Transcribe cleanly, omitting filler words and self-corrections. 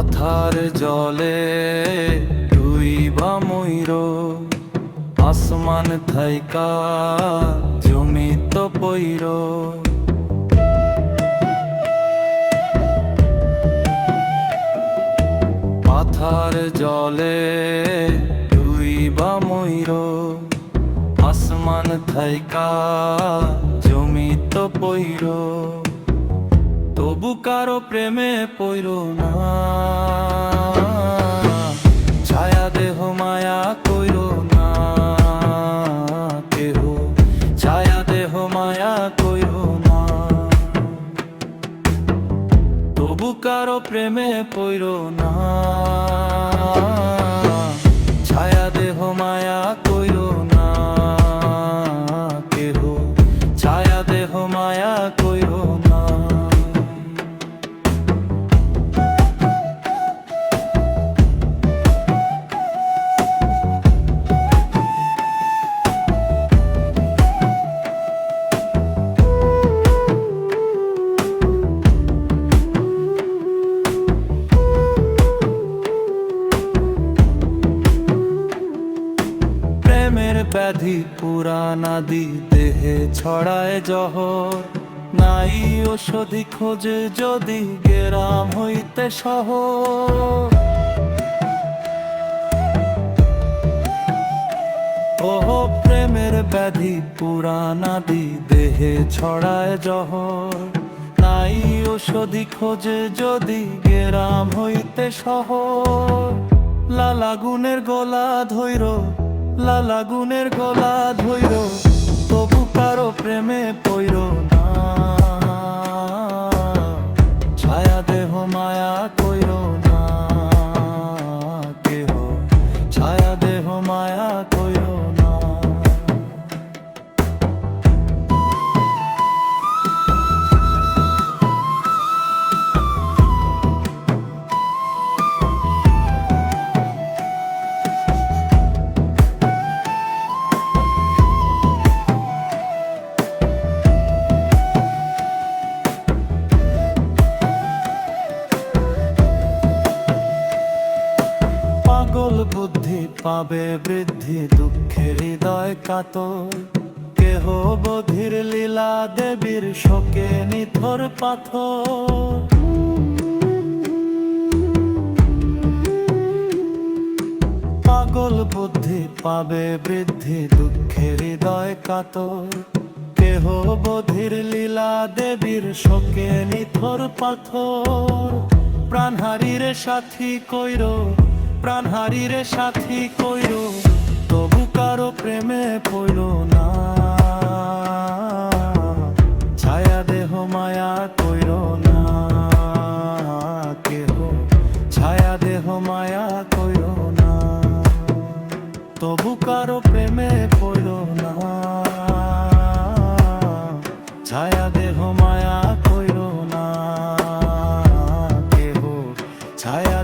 পাথার জলে ডুইবা ময়ূর, আসমান থাইকা জমিত পইর। পাথার জলে ডুইবা ময়ূর, আসমান থাইকা জমিত পইর। তবু কারো প্রেমে পইর না, ছায়া দেহ মায়া কইর না কেহ, ছায়া দেহ মায়া কইর না। তবু কারো প্রেমে পইর না, ছায়া দেহ মায়া কইর না কেহ, ছায়া দেহ মায়া কইর না। প্রেমের ব্যাধি পুরানাদি দেহে ছড়ায় জহর, নাই ঔষধি খোঁজে যদি গেরাম হইতে শহর। ওহো প্রেমের ব্যাধি পুরানাদি দেহে ছড়ায় জহর, নাই ঔষধি খোঁজে যদি গেরাম হইতে শহর। লালাগুনের গলা ধৈর, লালাগুনের গলা ধৈর, তবু কারো প্রেমে পইর না, ছায়া দেহ মায়া কইর না কেহ, ছায়া দেহ মায়া কইর না। পাগল বুদ্ধি পাবে বৃদ্ধি, দুঃখের হৃদয় কাতর, কেহ বধির লীলা দেবীর শোকে নিথর পাথর। পাগল বুদ্ধি পাবে বৃদ্ধি, দুঃখের হৃদয় কাতর, কেহ বধির লীলা দেবীর শোকে নিথর পাথর। প্রাণহারীরে সাথী কইর, প্রাণহারীরে সাথী কইর, তবু কারো প্রেমে পইর না, ছায়া দেহ মায়া কইর না কেহ, ছায়া দেহ মায়া কইর না। তবু কারো প্রেমে পইর না, ছায়া দেহ মায়া কইর না কেহ, ছায়া